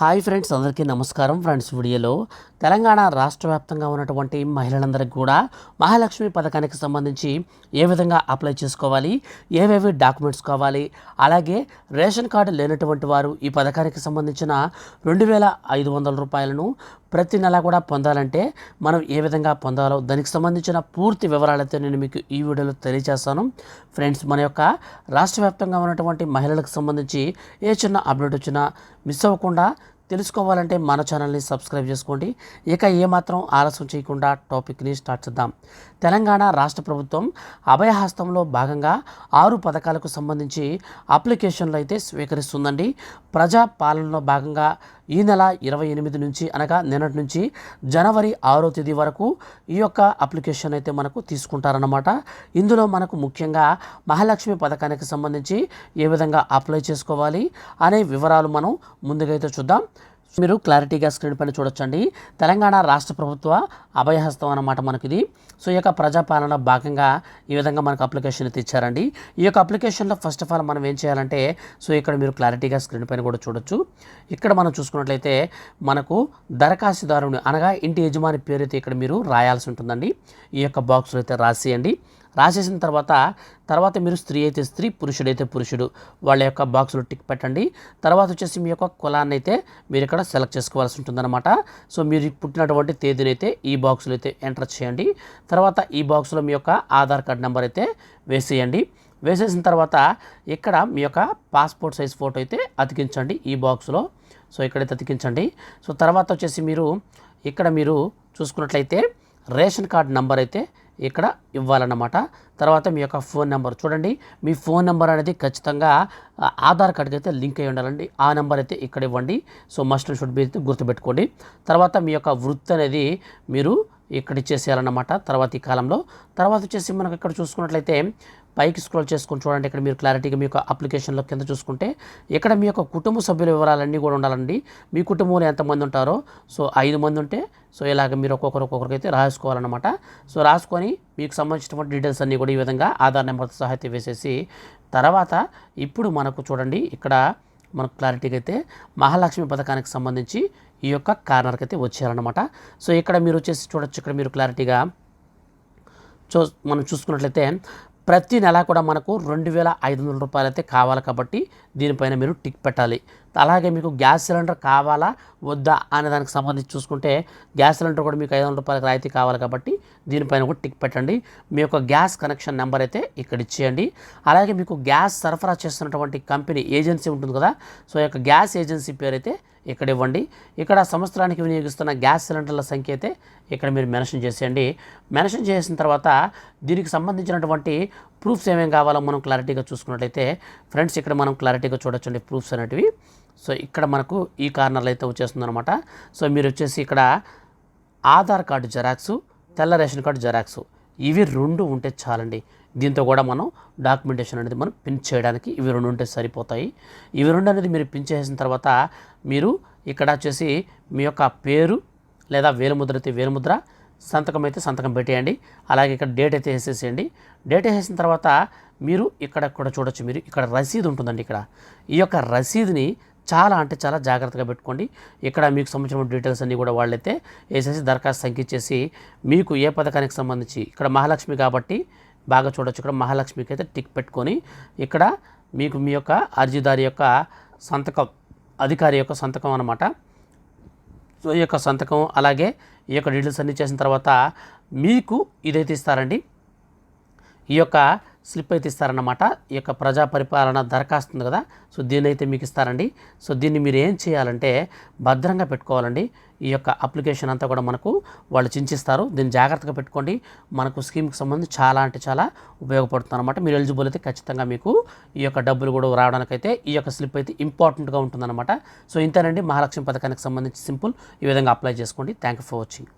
Hi friends, అందరికీ నమస్కారం. Friends, వీడియోలో తెలంగాణ రాష్ట్ర వ్యాప్తంగా ఉన్నటువంటి మహిళలందరికీ కూడా మహాలక్ష్మి పథకానికి సంబంధించి ఏ విధంగా అప్లై చేసుకోవాలి, ఏవేవి డాక్యుమెంట్స్ కావాలి, అలాగే రేషన్ కార్డు లేనటువంటి వారు ఈ పథకానికి సంబంధించిన 2,500 రూపాయలను ప్రతి నెల కూడా పొందాలంటే మనం ఏ విధంగా పొందాలో దానికి సంబంధించిన పూర్తి వివరాలైతే నేను మీకు ఈ వీడియోలో తెలియజేస్తాను. ఫ్రెండ్స్, మన యొక్క రాష్ట్ర వ్యాప్తంగా ఉన్నటువంటి మహిళలకు సంబంధించి ఏ చిన్న అప్డేట్ వచ్చినా మిస్ అవ్వకుండా తెలుసుకోవాలంటే మన ఛానల్ని సబ్స్క్రైబ్ చేసుకోండి. ఇక ఏమాత్రం ఆలస్యం చేయకుండా టాపిక్ని స్టార్ట్ చేద్దాం. తెలంగాణ రాష్ట్ర ప్రభుత్వం అభయహస్తంలో భాగంగా 6 పథకాలకు సంబంధించి అప్లికేషన్లు అయితే స్వీకరిస్తుందండి. ప్రజా పాలనలో భాగంగా ఈ నెల 28 నుంచి అనగా నిన్నటి నుంచి జనవరి 6వ తేదీ వరకు ఈ యొక్క అప్లికేషన్ అయితే మనకు తీసుకుంటారన్నమాట. ఇందులో మనకు ముఖ్యంగా మహాలక్ష్మి పథకానికి సంబంధించి ఏ విధంగా అప్లై చేసుకోవాలి అనే వివరాలు మనం ముందుగా అయితే చూద్దాం. మీరు క్లారిటీగా స్క్రీన్ పైన చూడొచ్చండి. తెలంగాణ రాష్ట్ర ప్రభుత్వ అభయహస్తం అన్నమాట మనకి ఇది. సో ఈ యొక్క ప్రజాపాలన భాగంగా ఈ విధంగా మనకు అప్లికేషన్ అయితే ఇచ్చారండి. ఈ యొక్క అప్లికేషన్లో ఫస్ట్ ఆఫ్ ఆల్ మనం ఏం చేయాలంటే, సో ఇక్కడ మీరు క్లారిటీగా స్క్రీన్ పైన కూడా చూడొచ్చు. ఇక్కడ మనం చూసుకున్నట్లయితే మనకు దరఖాస్తుదారుని అనగా ఇంటి యజమాని పేరు అయితే ఇక్కడ మీరు రాయాల్సి ఉంటుందండి. ఈ యొక్క బాక్స్లో అయితే రాసేయండి. రాసేసిన తర్వాత మీరు స్త్రీ అయితే స్త్రీ, పురుషుడైతే పురుషుడు, వాళ్ళ యొక్క బాక్సులో టిక్ పెట్టండి. తర్వాత వచ్చేసి మీ యొక్క కులాన్ని అయితే మీరు ఇక్కడ సెలెక్ట్ చేసుకోవాల్సి ఉంటుందన్నమాట. సో మీరు పుట్టినటువంటి తేదీని అయితే ఈ బాక్స్లో అయితే ఎంటర్ చేయండి. తర్వాత ఈ బాక్స్లో మీ యొక్క ఆధార్ కార్డ్ నెంబర్ అయితే వేసేయండి. వేసేసిన తర్వాత ఇక్కడ మీ యొక్క పాస్పోర్ట్ సైజ్ ఫోటో అయితే అతికించండి ఈ బాక్స్లో. సో ఇక్కడైతే అతికించండి. సో తర్వాత వచ్చేసి ఇక్కడ మీరు చూసుకున్నట్లయితే రేషన్ కార్డ్ నెంబర్ అయితే ఇక్కడ ఇవ్వాలన్నమాట. తర్వాత మీ యొక్క ఫోన్ నెంబర్ చూడండి, మీ ఫోన్ నెంబర్ అనేది ఖచ్చితంగా ఆధార్ కార్డ్కి అయితే లింక్ అయ్యి ఉండాలండి. ఆ నెంబర్ అయితే ఇక్కడ ఇవ్వండి. So must and should be అయితే గుర్తుపెట్టుకోండి. తర్వాత మీ యొక్క వృత్తి అనేది మీరు ఇక్కడ ఇచ్చేసేయాలన్నమాట తర్వాత ఈ కాలంలో. తర్వాత వచ్చేసి మనకు ఇక్కడ చూసుకున్నట్లయితే పైకి స్క్రోల్ చేసుకొని చూడండి. ఇక్కడ మీరు క్లారిటీగా మీ యొక్క అప్లికేషన్లో కింద చూసుకుంటే ఇక్కడ మీ యొక్క కుటుంబ సభ్యుల వివరాలన్నీ కూడా ఉండాలండి. మీ కుటుంబంలో ఎంతమంది ఉంటారో, సో 5 మంది ఉంటే సో ఇలాగ మీరు ఒక్కొక్కరికైతే రాసుకోవాలన్నమాట. సో రాసుకొని మీకు సంబంధించినటువంటి డీటెయిల్స్ అన్నీ కూడా ఈ విధంగా ఆధార్ నెంబర్తో సహా అయితే వేసేసి తర్వాత ఇప్పుడు మనకు చూడండి ఇక్కడ మనకు క్లారిటీగా అయితే మహాలక్ష్మి పథకానికి సంబంధించి ఈ యొక్క కార్నర్కి అయితే వచ్చేయాలన్నమాట. సో ఇక్కడ మీరు వచ్చేసి చూడొచ్చు. ఇక్కడ మీరు క్లారిటీగా మనం చూసుకున్నట్లయితే ప్రతి నెల కూడా మనకు 2,500 రూపాయలు అయితే కావాలి కాబట్టి దీనిపైన మీరు టిక్ పెట్టాలి. అలాగే మీకు గ్యాస్ సిలిండర్ కావాలా వద్దా అనే దానికి సంబంధించి చూసుకుంటే గ్యాస్ సిలిండర్ కూడా మీకు 500 రూపాయలకు రాయితీ కావాలి కాబట్టి దీనిపైన కూడా టిక్ పెట్టండి. మీ యొక్క గ్యాస్ కనెక్షన్ నెంబర్ అయితే ఇక్కడ ఇచ్చేయండి. అలాగే మీకు గ్యాస్ సరఫరా చేస్తున్నటువంటి కంపెనీ ఏజెన్సీ ఉంటుంది కదా, సో ఈ యొక్క గ్యాస్ ఏజెన్సీ పేరు అయితే ఇక్కడ ఇవ్వండి. ఇక్కడ సంవత్సరానికి వినియోగిస్తున్న గ్యాస్ సిలిండర్ల సంఖ్య అయితే ఇక్కడ మీరు మెన్షన్ చేసేయండి. మెన్షన్ చేసిన తర్వాత దీనికి సంబంధించినటువంటి ప్రూఫ్స్ ఏమేమి కావాలో మనం క్లారిటీగా చూసుకున్నట్లయితే ఫ్రెండ్స్ ఇక్కడ మనం క్లారిటీగా చూడొచ్చండి ప్రూఫ్స్ అనేటివి. సో ఇక్కడ మనకు ఈ కార్నర్లో అయితే వచ్చేస్తుంది అనమాట. సో మీరు వచ్చేసి ఇక్కడ ఆధార్ కార్డు జెరాక్సు, తెల్ల రేషన్ కార్డు జెరాక్సు, ఇవి 2 ఉంటే చాలండి. దీంతో కూడా మనం డాక్యుమెంటేషన్ అనేది మనం పిన్ చేయడానికి ఇవి 2 ఉంటే సరిపోతాయి. ఇవి 2 అనేది మీరు పిన్ చేసిన తర్వాత మీరు ఇక్కడ వచ్చేసి మీ యొక్క పేరు లేదా వేలుముద్ర అయితే వేలుముద్ర, సంతకం అయితే సంతకం పెట్టేయండి. అలాగే ఇక్కడ డేట్ అయితే వేసేసేయండి. డేట్ వేసేసిన తర్వాత మీరు ఇక్కడ కూడా చూడొచ్చు. మీరు ఇక్కడ రసీదు ఉంటుందండి. ఇక్కడ ఈ యొక్క రసీదుని చాలా అంటే చాలా జాగ్రత్తగా పెట్టుకోండి. ఇక్కడ మీకు సంబంధించిన డీటెయిల్స్ అన్నీ కూడా వాళ్ళైతే వేసేసి దరఖాస్తు సంఖ్య ఇచ్చేసి మీకు ఏ పథకానికి సంబంధించి ఇక్కడ మహాలక్ష్మి కాబట్టి బాగా చూడొచ్చు. ఇక్కడ మహాలక్ష్మికి అయితే టిక్ పెట్టుకొని ఇక్కడ మీకు మీ యొక్క అర్జీదారి యొక్క సంతకం, అధికారి యొక్క సంతకం అన్నమాట. సో ఈ యొక్క సంతకం అలాగే ఈ యొక్క డీటెయిల్స్ అన్నీ చేసిన తర్వాత మీకు ఇదైతే ఇస్తారండి. ఈ యొక్క స్లిప్ అయితే ఇస్తారన్నమాట. ఈ యొక్క ప్రజా పరిపాలన దరఖాస్తు ఉంది కదా, సో దీన్ని అయితే మీకు ఇస్తారండి. సో దీన్ని మీరు ఏం చేయాలంటే భద్రంగా పెట్టుకోవాలండి. ఈ యొక్క అప్లికేషన్ అంతా కూడా మనకు వాళ్ళు చించిస్తారు. దీన్ని జాగ్రత్తగా పెట్టుకోండి. మనకు స్కీమ్కి సంబంధించి చాలా అంటే చాలా ఉపయోగపడుతుంది అనమాట. మీరు ఎలిజిబుల్ అయితే ఖచ్చితంగా మీకు ఈ యొక్క డబ్బులు కూడా రావడానికైతే ఈ యొక్క స్లిప్ అయితే ఇంపార్టెంట్గా ఉంటుందన్నమాట. సో ఇంతేనండి మహాలక్ష్మి పథకానికి సంబంధించి సింపుల్. ఈ విధంగా అప్లై చేసుకోండి. Thank you for watching.